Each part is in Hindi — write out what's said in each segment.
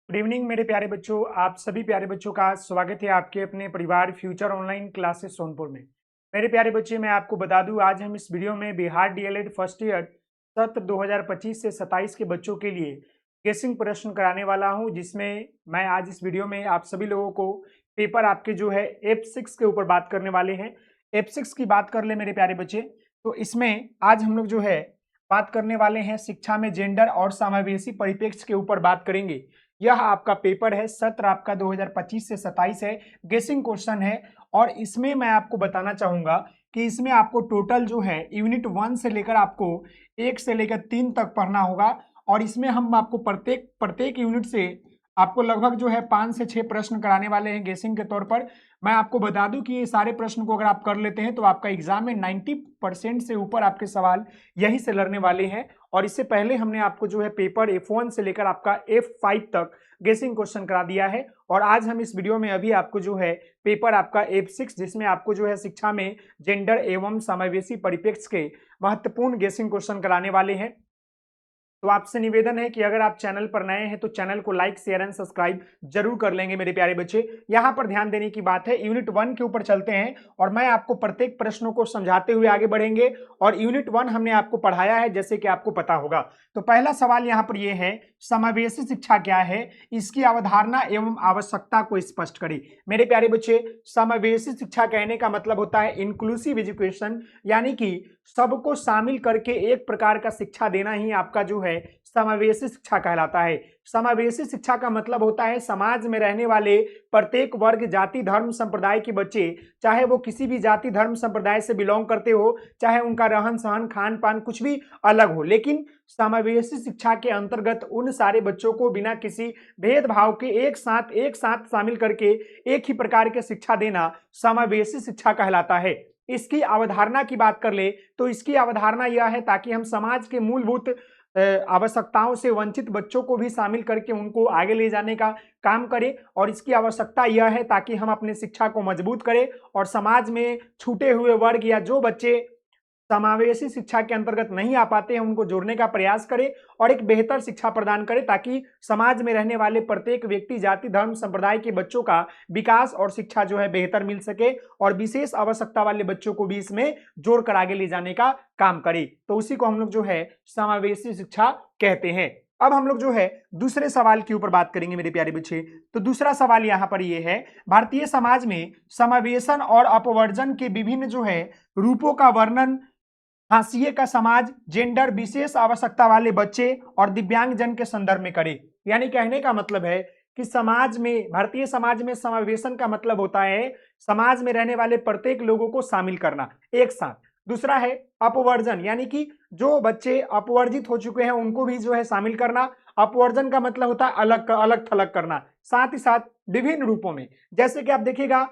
गुड इवनिंग मेरे प्यारे बच्चों। आप सभी प्यारे बच्चों का स्वागत है आपके अपने परिवार फ्यूचर ऑनलाइन क्लासेस सोनपुर में। मेरे प्यारे बच्चे, मैं आपको बता दूं, आज हम इस वीडियो में बिहार डीएलएड फर्स्ट ईयर सत्र 2025 से 27 के बच्चों के लिए गेसिंग प्रश्न कराने वाला हूं, जिसमें मैं आज इस वीडियो में आप सभी लोगों को पेपर आपके जो है F6 के ऊपर बात करने वाले हैं। F6 की बात कर ले मेरे प्यारे बच्चे, तो इसमें आज हम लोग जो है बात करने वाले हैं शिक्षा में जेंडर और समावेशी परिप्रेक्ष्य के ऊपर बात करेंगे। यह आपका पेपर है, सत्र आपका 2025 से 27 है, गेसिंग क्वेश्चन है। और इसमें मैं आपको बताना चाहूंगा कि इसमें आपको टोटल जो है यूनिट 1 से लेकर आपको 1 से लेकर 3 तक पढ़ना होगा। और इसमें हम आपको प्रत्येक प्रत्येक यूनिट से आपको लगभग जो है 5 से 6 प्रश्न कराने वाले हैं गेसिंग के तौर पर। मैं आपको बता दूं कि ये सारे प्रश्न को अगर आप कर लेते हैं तो आपका एग्जाम में 90% से ऊपर आपके सवाल यही से लड़ने वाले हैं। और इससे पहले हमने आपको जो है पेपर F1 से लेकर आपका F5 तक गेसिंग क्वेश्चन करा दिया है। और आज हम इस वीडियो में अभी आपको जो है पेपर आपका F6, जिसमें आपको जो है शिक्षा में जेंडर एवं समावेशी परिप्रेक्ष्य के महत्वपूर्ण गेसिंग क्वेश्चन कराने वाले हैं। तो आपसे निवेदन है कि अगर आप चैनल पर नए हैं तो चैनल को लाइक शेयर एंड सब्सक्राइब जरूर कर लेंगे मेरे प्यारे बच्चे। यहां पर ध्यान देने की बात है, यूनिट 1 के ऊपर चलते हैं और मैं आपको प्रत्येक प्रश्नों को समझाते हुए आगे बढ़ेंगे। और यूनिट 1 हमने आपको पढ़ाया है, जैसे कि आपको पता होगा। तो पहला सवाल यहां पर यह है, समावेशी शिक्षा क्या है, इसकी अवधारणा एवं आवश्यकता को स्पष्ट करें। मेरे प्यारे बच्चे, समावेशी शिक्षा कहने का मतलब होता है इंक्लूसिव एजुकेशन, यानी कि सबको शामिल करके एक प्रकार का शिक्षा देना ही आपका जो है समावेशी शिक्षा कहलाता है। समावेशी शिक्षा का मतलब होता है समाज में रहने वाले प्रत्येक वर्ग, जाति, धर्म, संप्रदाय के बच्चे, चाहे वो किसी भी जाति, धर्म, संप्रदाय से बिलोंग करते हो, चाहे उनका रहन सहन, खान पान कुछ भी अलग हो, लेकिन समावेशी शिक्षा के अंतर्गत उन सारे बच्चों को बिना किसी भेदभाव के एक साथ शामिल करके एक ही प्रकार की शिक्षा देना समावेशी शिक्षा कहलाता है। इसकी अवधारणा की बात कर ले तो इसकी अवधारणा यह है ताकि हम समाज के मूलभूत आवश्यकताओं से वंचित बच्चों को भी शामिल करके उनको आगे ले जाने का काम करें। और इसकी आवश्यकता यह है ताकि हम अपनी शिक्षा को मजबूत करें और समाज में छूटे हुए वर्ग या जो बच्चे समावेशी शिक्षा के अंतर्गत नहीं आ पाते हैं उनको जोड़ने का प्रयास करें और एक बेहतर शिक्षा प्रदान करें, ताकि समाज में रहने वाले प्रत्येक व्यक्ति, जाति, धर्म, संप्रदाय के बच्चों का विकास और शिक्षा जो है बेहतर मिल सके और विशेष आवश्यकता वाले बच्चों को भी इसमें जोड़कर आगे ले जाने का काम करें। तो उसी को हम लोग जो है समावेशी शिक्षा कहते हैं। अब हम लोग जो है दूसरे सवाल के ऊपर बात करेंगे मेरे प्यारे बच्चे। तो दूसरा सवाल यहां पर ये है, भारतीय समाज में समावेशन और अपवर्जन के विभिन्न जो है रूपों का वर्णन हाशिए का समाज, जेंडर, विशेष आवश्यकता वाले बच्चे और दिव्यांग जन के संदर्भ में करें। यानी कहने का मतलब है कि समाज में, भारतीय समाज में समावेशन का मतलब होता है समाज में रहने वाले प्रत्येक लोगों को शामिल करना एक साथ। दूसरा है अपवर्जन, यानी कि जो बच्चे अपवर्जित हो चुके हैं उनको भी जो है शामिल करना। अपवर्जन का मतलब होता है अलग अलग थलग करना, साथ ही साथ विभिन्न रूपों में। जैसे कि आप देखिएगा,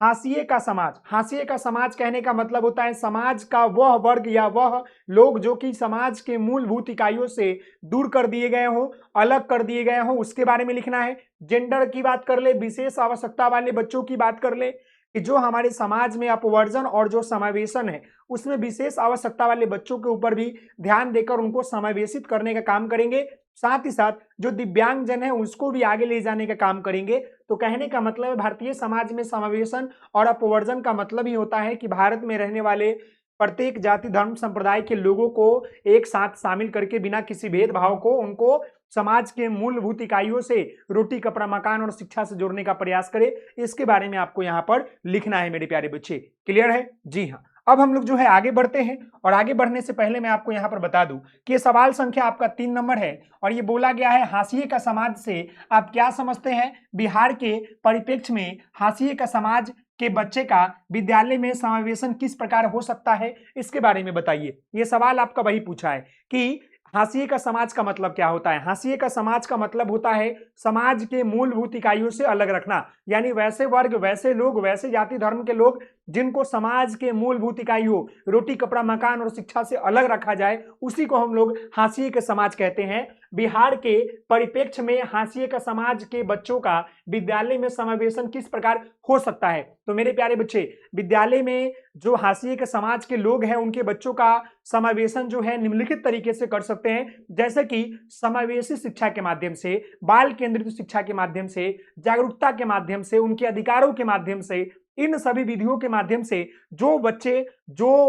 हाशिए का समाज, हाशिए का समाज कहने का मतलब होता है समाज का वह वर्ग या वह लोग जो कि समाज के मूलभूत इकाइयों से दूर कर दिए गए हों, अलग कर दिए गए हों, उसके बारे में लिखना है। जेंडर की बात कर ले, विशेष आवश्यकता वाले बच्चों की बात कर ले कि जो हमारे समाज में अपवर्जन और जो समावेशन है उसमें विशेष आवश्यकता वाले बच्चों के ऊपर भी ध्यान देकर उनको समावेशित करने का काम करेंगे। साथ ही साथ जो दिव्यांग जन है उसको भी आगे ले जाने का काम करेंगे। तो कहने का मतलब है भारतीय समाज में समावेशन और अपवर्जन का मतलब ही होता है कि भारत में रहने वाले प्रत्येक जाति, धर्म, संप्रदाय के लोगों को एक साथ शामिल करके बिना किसी भेदभाव को उनको समाज के मूलभूत इकाइयों से रोटी, कपड़ा, मकान और शिक्षा से जोड़ने का प्रयास करे। इसके बारे में आपको यहाँ पर लिखना है मेरे प्यारे बच्चे। क्लियर है? जी हाँ। अब हम लोग जो है आगे बढ़ते हैं और आगे बढ़ने से पहले मैं आपको यहाँ पर बता दूं कि ये सवाल संख्या आपका 3 नंबर है और ये बोला गया है हाशिए का समाज से आप क्या समझते हैं। बिहार के परिप्रेक्ष्य में हाशिए का समाज के बच्चे का विद्यालय में समावेशन किस प्रकार हो सकता है, इसके बारे में बताइए। ये सवाल आपका वही पूछा है कि हाशिए का समाज का मतलब क्या होता है। हाशिए का समाज का मतलब होता है समाज के मूलभूत इकाइयों से अलग रखना, यानी वैसे वर्ग, वैसे लोग, वैसे जाति धर्म के लोग जिनको समाज के मूलभूत इकाइयों रोटी कपड़ा मकान और शिक्षा से अलग रखा जाए, उसी को हम लोग हाशिए के समाज कहते हैं। बिहार के परिप्रेक्ष्य में हाशिए का समाज के बच्चों का विद्यालय में समावेशन किस प्रकार हो सकता है? तो मेरे प्यारे बच्चे, विद्यालय में जो हाशिए के समाज के लोग हैं उनके बच्चों का समावेशन जो है निम्नलिखित तरीके से कर सकते हैं, जैसे कि समावेशी शिक्षा के माध्यम से, बाल केंद्रित शिक्षा के माध्यम से, जागरूकता के माध्यम से, उनके अधिकारों के माध्यम से, इन सभी विधियों के माध्यम से जो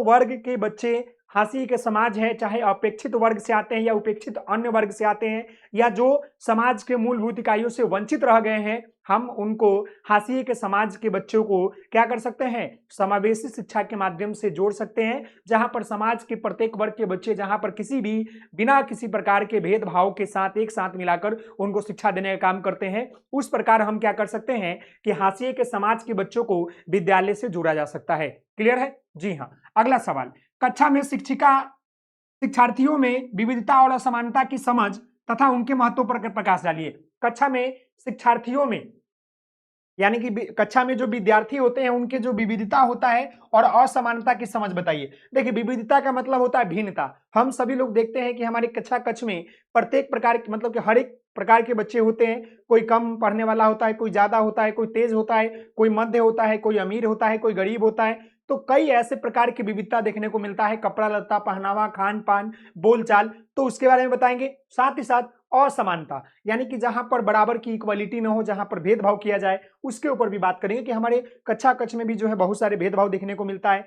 वर्ग के बच्चे हाशिए के समाज है, चाहे अपेक्षित वर्ग से आते हैं या उपेक्षित अन्य वर्ग से आते हैं, या जो समाज के मूलभूत इकाइयों से वंचित रह गए हैं, हम उनको हाशिए के समाज के बच्चों को क्या कर सकते हैं? समावेशी शिक्षा के माध्यम से जोड़ सकते हैं, जहां पर समाज के प्रत्येक वर्ग के बच्चे, जहां पर बिना किसी प्रकार के भेदभाव के साथ एक साथ मिलाकर उनको शिक्षा देने का काम करते हैं, उस प्रकार हम क्या कर सकते हैं कि हाशिए के समाज के बच्चों को विद्यालय से जोड़ा जा सकता है। क्लियर है? जी हाँ। अगला सवाल, कक्षा में शिक्षार्थियों में विविधता और असमानता की समझ तथा उनके महत्व पर प्रकाश डालिए। कक्षा में शिक्षार्थियों में, यानी कि कक्षा में जो विद्यार्थी होते हैं उनके जो विविधता होता है और असमानता की समझ बताइए। देखिए, विविधता का मतलब होता है भिन्नता। हम सभी लोग देखते हैं कि हमारे कक्ष में प्रत्येक प्रकार के, मतलब कि हर एक प्रकार के बच्चे होते हैं। कोई कम पढ़ने वाला होता है, कोई ज्यादा होता है, कोई तेज होता है, कोई मध्य होता है, कोई अमीर होता है, कोई गरीब होता है। तो कई ऐसे प्रकार की विविधता देखने को मिलता है, कपड़ा लत्ता, पहनावा, खान पान, बोलचाल, तो उसके बारे में बताएंगे। साथ ही साथ असमानता, यानी कि जहां पर बराबर की इक्वालिटी न हो, जहां पर भेदभाव किया जाए, उसके ऊपर भी बात करेंगे कि हमारे कक्ष में भी जो है बहुत सारे भेदभाव देखने को मिलता है,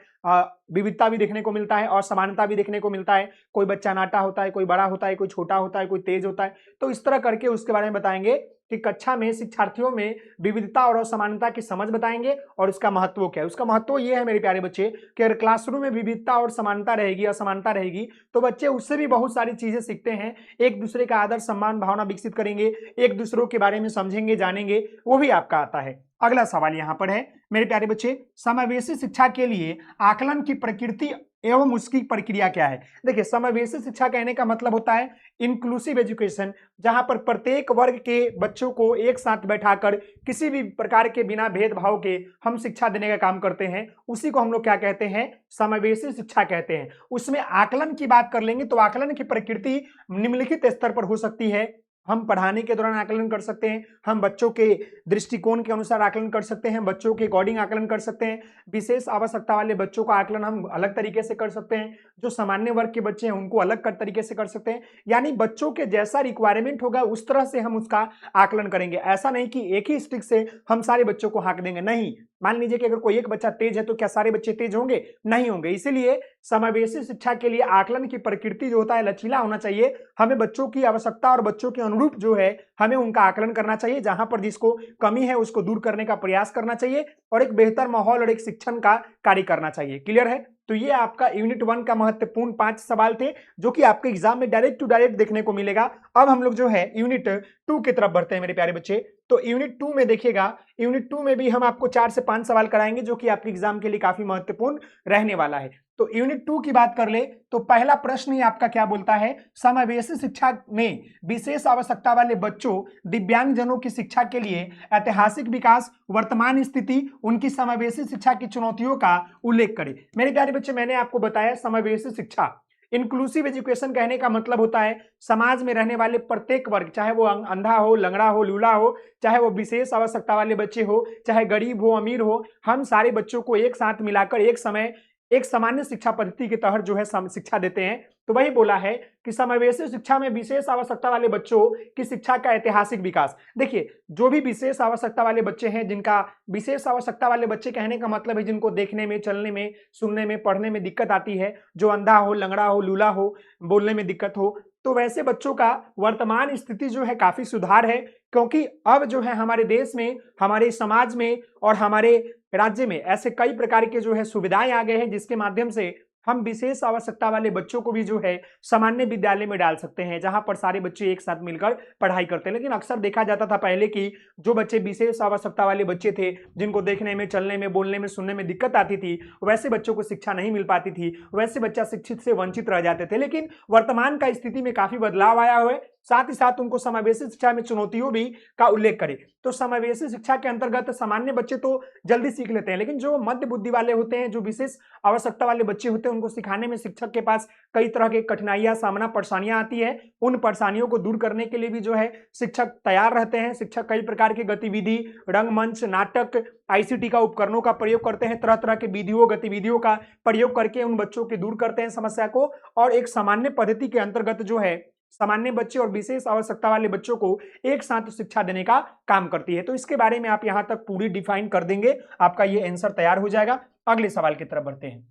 विविधता भी देखने को मिलता है, असमानता भी देखने को मिलता है। कोई बच्चा नाटा होता है, कोई बड़ा होता है, कोई छोटा होता है, कोई तेज होता है। तो इस तरह करके उसके बारे में बताएंगे कि कक्षा में शिक्षार्थियों में विविधता और असमानता की समझ बताएंगे और उसका महत्व क्या है। उसका महत्व यह है मेरे प्यारे बच्चे कि अगर क्लासरूम में विविधता और समानता रहेगी, असमानता रहेगी, तो बच्चे उससे भी बहुत सारी चीजें सीखते हैं। एक दूसरे का आदर सम्मान भावना विकसित करेंगे, एक दूसरों के बारे में समझेंगे, जानेंगे, वो भी आपका आता है। अगला सवाल यहां पर है मेरे प्यारे बच्चे, समावेशी शिक्षा के लिए आकलन की प्रकृति एवं उसकी प्रक्रिया क्या है? देखिए, समावेशी शिक्षा कहने का मतलब होता है इंक्लूसिव एजुकेशन, जहां पर प्रत्येक वर्ग के बच्चों को एक साथ बैठाकर किसी भी प्रकार के बिना भेदभाव के हम शिक्षा देने का काम करते हैं, उसी को हम लोग क्या कहते हैं? समावेशी शिक्षा कहते हैं। उसमें आकलन की बात कर लेंगे तो आकलन की प्रकृति निम्नलिखित स्तर पर हो सकती है। हम पढ़ाने के दौरान आकलन कर सकते हैं, हम बच्चों के दृष्टिकोण के अनुसार आकलन कर सकते हैं, बच्चों के अकॉर्डिंग आकलन कर सकते हैं। विशेष आवश्यकता वाले बच्चों का आकलन हम अलग तरीके से कर सकते हैं, जो सामान्य वर्ग के बच्चे हैं उनको अलग तरीके से कर सकते हैं। यानी बच्चों के जैसा रिक्वायरमेंट होगा उस तरह से हम उसका आकलन करेंगे। ऐसा नहीं कि एक ही स्टिक से हम सारे बच्चों को हाँक देंगे, नहीं। मान लीजिए कि अगर कोई एक बच्चा तेज है तो क्या सारे बच्चे तेज होंगे? नहीं होंगे। इसीलिए समावेशी शिक्षा के लिए आकलन की प्रकृति जो होता है लचीला होना चाहिए। हमें बच्चों की आवश्यकता और बच्चों के अनुरूप जो है हमें उनका आकलन करना चाहिए, जहां पर जिसको कमी है उसको दूर करने का प्रयास करना चाहिए और एक बेहतर माहौल और एक शिक्षण का कार्य करना चाहिए। क्लियर है? तो ये आपका यूनिट 1 का महत्वपूर्ण 5 सवाल थे, जो कि आपके एग्जाम में डायरेक्ट टू डायरेक्ट देखने को मिलेगा। अब हम लोग जो है यूनिट 2 की तरफ बढ़ते हैं मेरे प्यारे बच्चे। तो यूनिट 2 में देखिएगा, यूनिट 2 में भी हम आपको 4 से 5 सवाल कराएंगे, जो कि आपके एग्जाम के लिए काफी महत्वपूर्ण रहने वाला है। तो यूनिट 2 की बात कर ले तो पहला प्रश्न ही आपका क्या बोलता है? समावेशी शिक्षा में विशेष आवश्यकता वाले बच्चों, दिव्यांगजनों की शिक्षा के लिए ऐतिहासिक विकास, वर्तमान स्थिति, उनकी समावेशी शिक्षा की चुनौतियों का उल्लेख करें। मेरे प्यारे बच्चे, मैंने आपको बताया समावेशी शिक्षा, इंक्लूसिव एजुकेशन कहने का मतलब होता है समाज में रहने वाले प्रत्येक वर्ग, चाहे वो अंधा हो, लंगड़ा हो, लूला हो, चाहे वो विशेष आवश्यकता वाले बच्चे हो, चाहे गरीब हो, अमीर हो, हम सारे बच्चों को एक साथ मिलाकर एक समय एक सामान्य शिक्षा पद्धति के तहत जो है शिक्षा देते हैं। तो वही बोला है कि समावेशी शिक्षा में विशेष आवश्यकता वाले बच्चों की शिक्षा का ऐतिहासिक विकास। देखिए, जो भी विशेष आवश्यकता वाले बच्चे हैं, जिनका विशेष आवश्यकता वाले बच्चे कहने का मतलब है जिनको देखने में, चलने में, सुनने में, पढ़ने में दिक्कत आती है, जो अंधा हो, लंगड़ा हो, लूला हो, बोलने में दिक्कत हो, तो वैसे बच्चों का वर्तमान स्थिति जो है काफी सुधार है। क्योंकि अब जो है हमारे देश में, हमारे समाज में और हमारे राज्य में ऐसे कई प्रकार के जो है सुविधाएं आ गए हैं, जिसके माध्यम से हम विशेष आवश्यकता वाले बच्चों को भी जो है सामान्य विद्यालय में डाल सकते हैं, जहां पर सारे बच्चे एक साथ मिलकर पढ़ाई करते हैं। लेकिन अक्सर देखा जाता था पहले कि जो बच्चे विशेष आवश्यकता वाले बच्चे थे, जिनको देखने में, चलने में, बोलने में, सुनने में दिक्कत आती थी, वैसे बच्चों को शिक्षा नहीं मिल पाती थी, वैसे बच्चा शिक्षित से वंचित रह जाते थे। लेकिन वर्तमान का स्थिति में काफी बदलाव आया हुआ है। साथ ही साथ उनको समावेशी शिक्षा में चुनौतियों भी का उल्लेख करें। तो समावेशी शिक्षा के अंतर्गत सामान्य बच्चे तो जल्दी सीख लेते हैं, लेकिन जो मध्य बुद्धि वाले होते हैं, जो विशेष आवश्यकता वाले बच्चे होते हैं, उनको सिखाने में शिक्षक के पास कई तरह की कठिनाइयां सामना परेशानियां आती है। उन परेशानियों को दूर करने के लिए भी जो है शिक्षक तैयार रहते हैं। शिक्षक कई प्रकार की गतिविधि, रंगमंच, नाटक, आईसीटी का उपकरणों का प्रयोग करते हैं, तरह तरह के विधियों गतिविधियों का प्रयोग करके उन बच्चों की दूर करते हैं समस्या को, और एक सामान्य पद्धति के अंतर्गत जो है सामान्य बच्चे और विशेष आवश्यकता वाले बच्चों को एक साथ शिक्षा देने का काम करती है। तो इसके बारे में आप यहां तक पूरी डिफाइन कर देंगे, आपका ये आंसर तैयार हो जाएगा। अगले सवाल की तरफ बढ़ते हैं।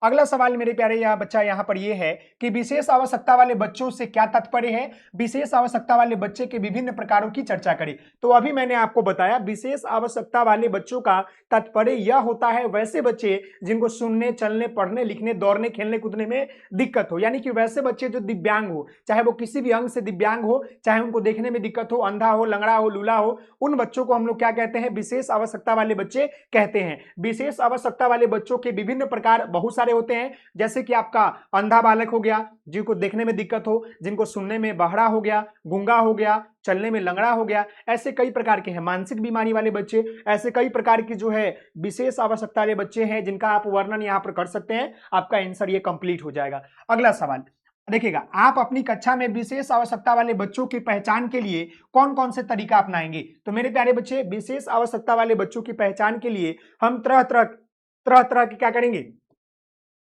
अगला सवाल मेरे प्यारे बच्चा यहाँ पर ये है कि विशेष आवश्यकता वाले बच्चों से क्या तात्पर्य है। विशेष आवश्यकता वाले बच्चे के विभिन्न प्रकारों की चर्चा करें। तो अभी मैंने आपको बताया विशेष आवश्यकता वाले बच्चों का तात्पर्य यह होता है वैसे बच्चे जिनको सुनने, चलने, पढ़ने, लिखने, दौड़ने, खेलने, कूदने में दिक्कत हो, यानी कि वैसे बच्चे जो दिव्यांग हो, चाहे वो किसी भी अंग से दिव्यांग हो, चाहे उनको देखने में दिक्कत हो, अंधा हो, लंगड़ा हो, लूला हो, उन बच्चों को हम लोग क्या कहते हैं, विशेष आवश्यकता वाले बच्चे कहते हैं। विशेष आवश्यकता वाले बच्चों के विभिन्न प्रकार बहुत सारे होते हैं, जैसे कि आपका अंधा बालक हो गया, जिनको देखने में दिक्कत हो, जिनको सुनने में बहरा हो गया, गूंगा हो गया, चलने में लंगड़ा हो गया, ऐसे कई प्रकार के हैं। मानसिक बीमारी वाले बच्चे, ऐसे कई प्रकार की जो है विशेष आवश्यकता वाले बच्चे हैं जिनका आप वर्णन यहां पर कर सकते हैं। आपका आंसर ये कंप्लीट हो जाएगा। अगला सवाल देखिएगा, आप अपनी कक्षा में विशेष आवश्यकता वाले बच्चों की पहचान के लिए कौन कौन से तरीका अपनाएंगे। तो मेरे प्यारे बच्चे, विशेष आवश्यकता वाले बच्चों की पहचान के लिए हम तरह तरह की क्या करेंगे,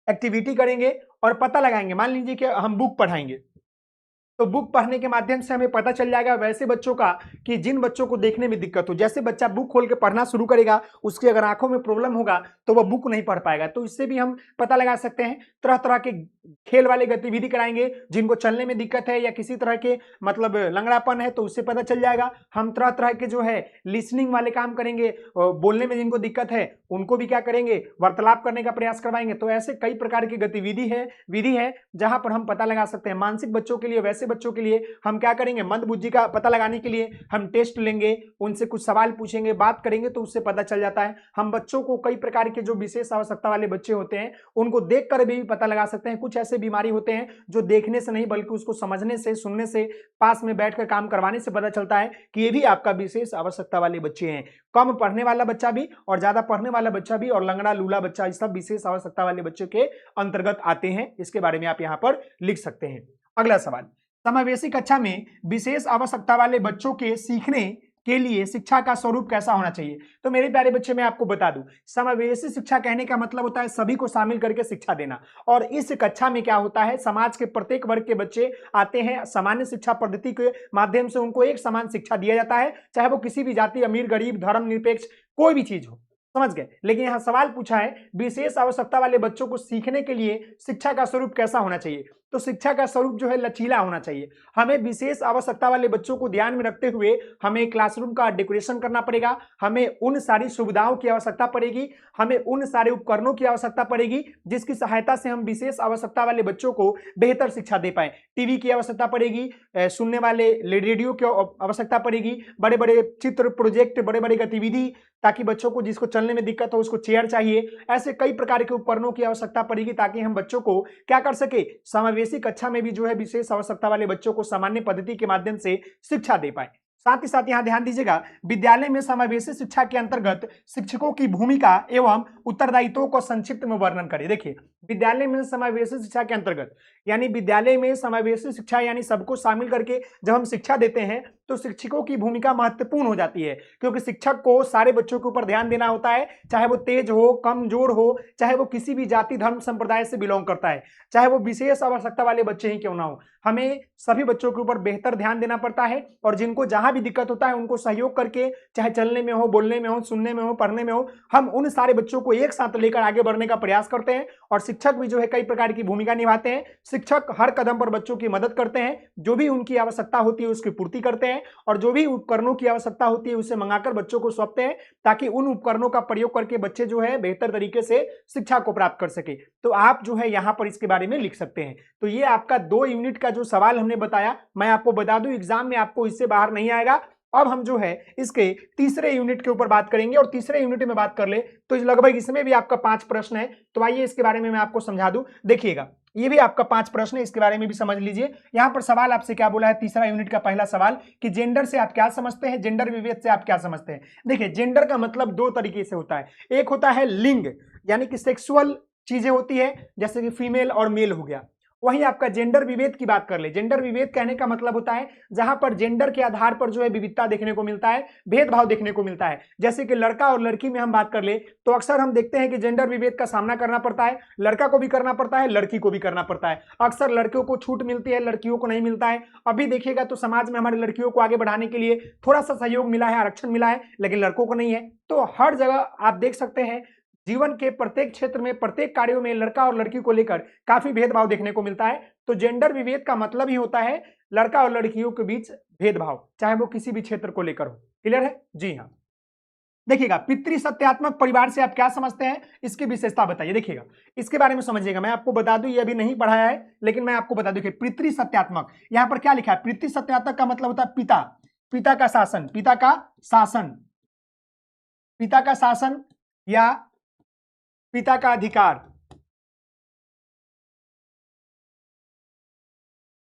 एक्टिविटी करेंगे और पता लगाएंगे। मान लीजिए कि हम बुक पढ़ाएंगे, तो बुक पढ़ने के माध्यम से हमें पता चल जाएगा वैसे बच्चों का कि जिन बच्चों को देखने में दिक्कत हो। जैसे बच्चा बुक खोल के पढ़ना शुरू करेगा, उसकी अगर आंखों में प्रॉब्लम होगा तो वह बुक नहीं पढ़ पाएगा। तो इससे भी हम पता लगा सकते हैं। तरह तरह के खेल वाले गतिविधि कराएंगे, जिनको चलने में दिक्कत है या किसी तरह के मतलब लंगड़ापन है तो उससे पता चल जाएगा। हम तरह तरह के जो है लिसनिंग वाले काम करेंगे, बोलने में जिनको दिक्कत है उनको भी क्या करेंगे, वार्तालाप करने का प्रयास करवाएंगे। तो ऐसे कई प्रकार की गतिविधि है, विधि है, जहां पर हम पता लगा सकते हैं। मानसिक बच्चों के लिए, वैसे बच्चों के लिए हम क्या करेंगे, मंद बुद्धि का पता लगाने के लिए हम टेस्ट लेंगे, उनसे कुछ सवाल पूछेंगे, बात करेंगे, तो उससे पता चल जाता है। हम बच्चों को कई प्रकार के जो विशेष आवश्यकता वाले बच्चे होते हैं उनको देखकर भी पता लगा सकते हैं। कुछ ऐसे बीमारी होते हैं जो देखने से नहीं बल्कि उसको समझने से, सुनने से, पास में बैठकर काम करवाने से पता चलता है कि ये भी आपका विशेष आवश्यकता वाले बच्चे हैं। कम पढ़ने वाला बच्चा भी और ज्यादा पढ़ने वाला बच्चा भी और लंगड़ा लूला बच्चा, ये सब विशेष आवश्यकता वाले बच्चों के अंतर्गत आते हैं। इसके बारे में आप यहां पर लिख सकते हैं। अगला सवाल, समावेशी कक्षा में विशेष आवश्यकता वाले बच्चों के सीखने के लिए शिक्षा का स्वरूप कैसा होना चाहिए। तो मेरे प्यारे बच्चे, मैं आपको बता दूं, समावेशी शिक्षा कहने का मतलब होता है सभी को शामिल करके शिक्षा देना। और इस कक्षा में क्या होता है, समाज के प्रत्येक वर्ग के बच्चे आते हैं। सामान्य शिक्षा पद्धति के माध्यम से उनको एक समान शिक्षा दिया जाता है, चाहे वो किसी भी जाति, अमीर, गरीब, धर्म निरपेक्ष कोई भी चीज हो। समझ गए। लेकिन यहां सवाल पूछा है विशेष आवश्यकता वाले बच्चों को सीखने के लिए शिक्षा का स्वरूप कैसा होना चाहिए। तो शिक्षा का स्वरूप जो है लचीला होना चाहिए। हमें विशेष आवश्यकता वाले बच्चों को ध्यान में रखते हुए हमें क्लासरूम का डेकोरेशन करना पड़ेगा, हमें उन सारी सुविधाओं की आवश्यकता पड़ेगी, हमें उन सारे उपकरणों की आवश्यकता पड़ेगी जिसकी सहायता से हम विशेष आवश्यकता वाले बच्चों को बेहतर शिक्षा दे पाए। टीवी की आवश्यकता पड़ेगी, सुनने वाले रेडियो की आवश्यकता पड़ेगी, बड़े बड़े चित्र, प्रोजेक्ट, बड़े बड़े गतिविधि, ताकि बच्चों को जिसको चलने में दिक्कत हो उसको चेयर चाहिए। ऐसे कई प्रकार के उपकरणों की आवश्यकता पड़ेगी ताकि हम बच्चों को क्या कर सके, समावेशी कक्षा में भी जो है विशेष आवश्यकता वाले बच्चों को सामान्य पद्धति के माध्यम से शिक्षा दे पाए। साथ ही साथ यहां ध्यान दीजिएगा, विद्यालय में समावेशी शिक्षा के अंतर्गत शिक्षकों की भूमिका एवं उत्तरदायित्वों को संक्षिप्त में वर्णन करें। देखिए, विद्यालय में समावेशी शिक्षा के अंतर्गत यानी विद्यालय में समावेशी शिक्षा यानी सबको शामिल करके जब हम शिक्षा देते हैं तो शिक्षकों की भूमिका महत्वपूर्ण हो जाती है, क्योंकि शिक्षक को सारे बच्चों के ऊपर ध्यान देना होता है, चाहे वो तेज हो, कमजोर हो, चाहे वो किसी भी जाति, धर्म, संप्रदाय से बिलोंग करता है, चाहे वो विशेष आवश्यकता वाले बच्चे ही क्यों ना हो। हमें सभी बच्चों के ऊपर बेहतर ध्यान देना पड़ता है और जिनको जहां भी दिक्कत होता है उनको सहयोग करके, चाहे चलने में हो, बोलने में हो, सुनने में हो, पढ़ने में हो, हम उन सारे बच्चों को एक साथ लेकर आगे बढ़ने का प्रयास करते हैं। और शिक्षक भी जो है कई प्रकार की भूमिका निभाते हैं। शिक्षक हर कदम पर बच्चों की मदद करते हैं, जो भी उनकी आवश्यकता होती है उसकी पूर्ति करते हैं और जो भी उपकरणों की आवश्यकता होती है उसे मंगाकर बच्चों को सौंपते हैं ताकि उन उपकरणों का प्रयोग करके बच्चे जो है बेहतर तरीके से शिक्षा को प्राप्त कर सके। तो आप जो है यहां पर इसके बारे में लिख सकते हैं। तो ये आपका 2 यूनिट का जो सवाल हमने बताया, मैं आपको बता दूं एग्जाम में आपको इससे बाहर नहीं आएगा। अब हम जो है इसके तीसरे यूनिट के ऊपर बात करेंगे और तीसरे यूनिट में बात कर ले तो लगभग इसमें भी आपका 5 प्रश्न है। तो आइए इसके बारे में मैं आपको समझा दूं। देखिएगा, ये भी आपका 5 प्रश्न है, इसके बारे में भी समझ लीजिए। यहां पर सवाल आपसे क्या बोला है, तीसरा यूनिट का पहला सवाल कि जेंडर से आप क्या समझते हैं, जेंडर विवेद से आप क्या समझते हैं। देखिए जेंडर का मतलब दो तरीके से होता है, एक होता है लिंग यानी कि सेक्सुअल चीजें होती है जैसे कि फीमेल और मेल हो गया, वहीं आपका जेंडर विभेद की बात कर ले। जेंडर विभेद कहने का मतलब होता है जहां पर जेंडर के आधार पर जो है विविधता देखने को मिलता है, भेदभाव देखने को मिलता है। जैसे कि लड़का और लड़की में हम बात कर ले तो अक्सर हम देखते हैं कि जेंडर विभेद का सामना करना पड़ता है, लड़का को भी करना पड़ता है, लड़की को भी करना पड़ता है। अक्सर लड़कियों को छूट मिलती है, लड़कियों को नहीं मिलता है। अभी देखिएगा तो समाज में हमारी लड़कियों को आगे बढ़ाने के लिए थोड़ा सा सहयोग मिला है, आरक्षण मिला है, लेकिन लड़कों को नहीं है। तो हर जगह आप देख सकते हैं जीवन के प्रत्येक क्षेत्र में, प्रत्येक कार्यों में लड़का और लड़की को लेकर काफी भेदभाव देखने को मिलता है। तो जेंडर विभेद का मतलब ही होता है लड़का और लड़कियों के बीच भेदभाव, चाहे वो किसी भी क्षेत्र को लेकर हो। क्लियर है? जी हाँ। देखिएगा पितृसत्यात्मक परिवार से आप क्या समझते हैं, इसकी विशेषता बताइए। देखिएगा इसके बारे में समझिएगा, मैं आपको बता दूं, ये अभी नहीं पढ़ाया है लेकिन मैं आपको बता दूं कि पितृसत्यात्मक यहां पर क्या लिखा है। पितृसत्यात्मक का मतलब होता है पिता, पिता का शासन, पिता का शासन, पिता का शासन या पिता का अधिकार,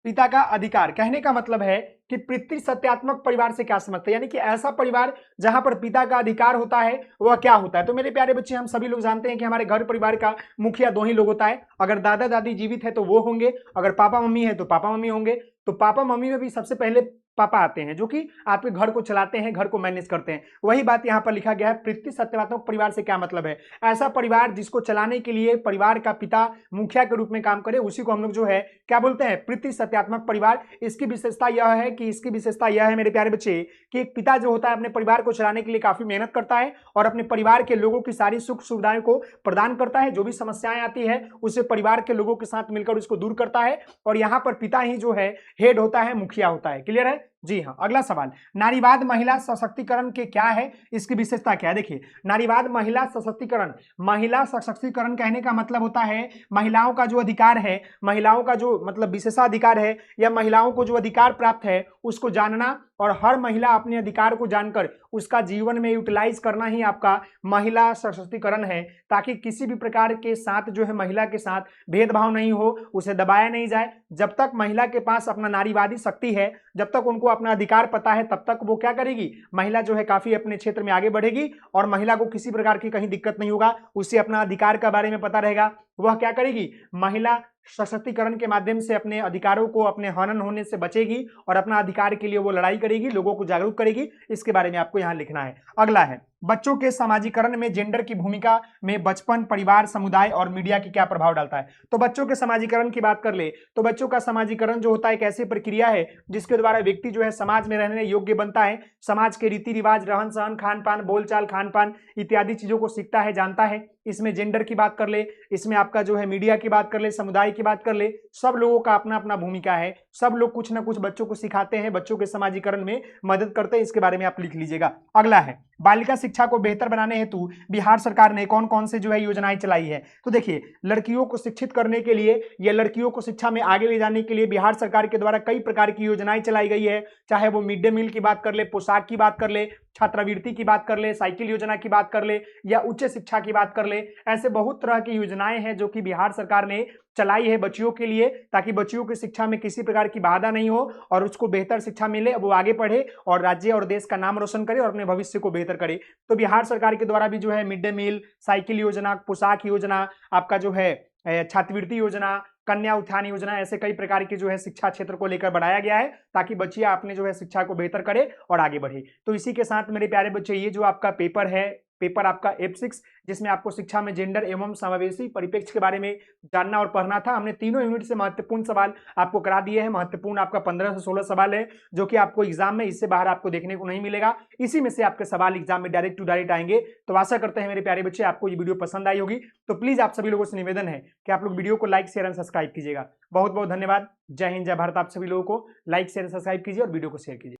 पिता का अधिकार कहने का मतलब है कि पितृसत्यात्मक परिवार से क्या समझते हैं, यानी कि ऐसा परिवार जहां पर पिता का अधिकार होता है वह क्या होता है। तो मेरे प्यारे बच्चे हम सभी लोग जानते हैं कि हमारे घर परिवार का मुखिया दो ही लोग होता है, अगर दादा दादी जीवित है तो वो होंगे, अगर पापा मम्मी है तो पापा मम्मी होंगे। तो पापा मम्मी में भी सबसे पहले पापा आते हैं जो कि आपके घर को चलाते हैं, घर को मैनेज करते हैं। वही बात यहां पर लिखा गया है। पितृसत्यात्मक परिवार से क्या मतलब है, ऐसा परिवार जिसको चलाने के लिए परिवार का पिता मुखिया के रूप में काम करे, उसी को हम लोग जो है क्या बोलते हैं, पितृसत्यात्मक परिवार। इसकी विशेषता यह है कि इसकी विशेषता यह है मेरे प्यारे बच्चे कि एक पिता जो होता है अपने परिवार को चलाने के लिए काफी मेहनत करता है और अपने परिवार के लोगों की सारी सुख सुविधाओं को प्रदान करता है। जो भी समस्याएं आती है उसे परिवार के लोगों के साथ मिलकर उसको दूर करता है और यहाँ पर पिता ही जो है हेड होता है, मुखिया होता है। क्लियर है? जी हाँ। अगला सवाल, नारीवाद महिला सशक्तिकरण के क्या है, इसकी विशेषता क्या है। देखिए नारीवाद महिला सशक्तिकरण, महिला सशक्तिकरण कहने का मतलब होता है महिलाओं का जो अधिकार है, महिलाओं का जो मतलब विशेषाधिकार है या महिलाओं को जो अधिकार प्राप्त है उसको जानना और हर महिला अपने अधिकार को जानकर उसका जीवन में यूटिलाइज करना ही आपका महिला सशक्तिकरण है, ताकि किसी भी प्रकार के साथ जो है महिला के साथ भेदभाव नहीं हो, उसे दबाया नहीं जाए। जब तक महिला के पास अपना नारीवादी शक्ति है, जब तक उनको अपना अधिकार पता है, तब तक वो क्या करेगी, महिला जो है काफी अपने क्षेत्र में आगे बढ़ेगी और महिला को किसी प्रकार की कहीं दिक्कत नहीं होगा, उसे अपना अधिकार के बारे में पता रहेगा। वह क्या करेगी, महिला सशक्तिकरण के माध्यम से अपने अधिकारों को अपने हनन होने से बचेगी और अपना अधिकार के लिए वो लड़ाई करेगी, लोगों को जागरूक करेगी। इसके बारे में आपको यहां लिखना है। अगला है बच्चों के समाजीकरण में जेंडर की भूमिका में बचपन, परिवार, समुदाय और मीडिया की क्या प्रभाव डालता है। तो बच्चों के समाजीकरण की बात कर ले तो बच्चों का समाजीकरण जो होता है एक ऐसी प्रक्रिया है जिसके द्वारा व्यक्ति जो है समाज में रहने योग्य बनता है, समाज के रीति रिवाज, रहन सहन, खान पान, बोलचाल, खान पान इत्यादि चीजों को सीखता है, जानता है। इसमें जेंडर की बात कर ले, इसमें आपका जो है मीडिया की बात कर ले, समुदाय की बात कर ले, सब लोगों का अपना अपना भूमिका है। सब लोग कुछ ना कुछ बच्चों को सिखाते हैं, बच्चों के समाजीकरण में मदद करते हैं। इसके बारे में आप लिख लीजिएगा। अगला है बालिका शिक्षा को बेहतर बनाने हेतु बिहार सरकार ने कौन कौन से जो है योजनाएं चलाई है। तो देखिए लड़कियों को शिक्षित करने के लिए या लड़कियों को शिक्षा में आगे ले जाने के लिए बिहार सरकार के द्वारा कई प्रकार की योजनाएं चलाई गई है, चाहे वो मिड डे मील की बात कर ले, पोशाक की बात कर ले, छात्रवृत्ति की बात कर ले, साइकिल योजना की बात कर ले या उच्च शिक्षा की बात कर ले। ऐसे बहुत तरह की योजनाएं हैं जो कि बिहार सरकार ने चलाई है बच्चियों के लिए, ताकि बच्चियों की शिक्षा में किसी प्रकार की बाधा नहीं हो और उसको बेहतर शिक्षा मिले, वो आगे पढ़े और राज्य और देश का नाम रोशन करे और अपने भविष्य को बेहतर करे। तो बिहार सरकार के द्वारा भी जो है मिड डे मील, साइकिल योजना, पोशाक योजना, आपका जो है छात्रवृत्ति योजना, कन्या उत्थान योजना, ऐसे कई प्रकार की जो है शिक्षा क्षेत्र को लेकर बढ़ाया गया है ताकि बच्चियां अपने जो है शिक्षा को बेहतर करे और आगे बढ़े। तो इसी के साथ मेरे प्यारे बच्चे ये जो आपका पेपर है, पेपर आपका F6, जिसमें आपको शिक्षा में जेंडर एवं समावेशी परिप्रेक्ष्य के बारे में जानना और पढ़ना था। हमने तीनों यूनिट से महत्वपूर्ण सवाल आपको करा दिए हैं। महत्वपूर्ण आपका 15 से 16 सवाल है जो कि आपको एग्जाम में इससे बाहर आपको देखने को नहीं मिलेगा। इसी में से आपके सवाल एग्जाम में डायरेक्ट टू डायरेक्ट आएंगे। तो आशा करते हैं मेरे प्यारे बच्चे आपको ये वीडियो पसंद आई होगी। तो प्लीज आप सभी लोगों से निवेदन है कि आप लोग वीडियो को लाइक, शेयर एंड सब्सक्राइब कीजिएगा। बहुत बहुत धन्यवाद। जय हिंद, जय भारत। आप सभी लोगों को लाइक, शेयर, सब्सक्राइब कीजिए और वीडियो को शेयर कीजिए।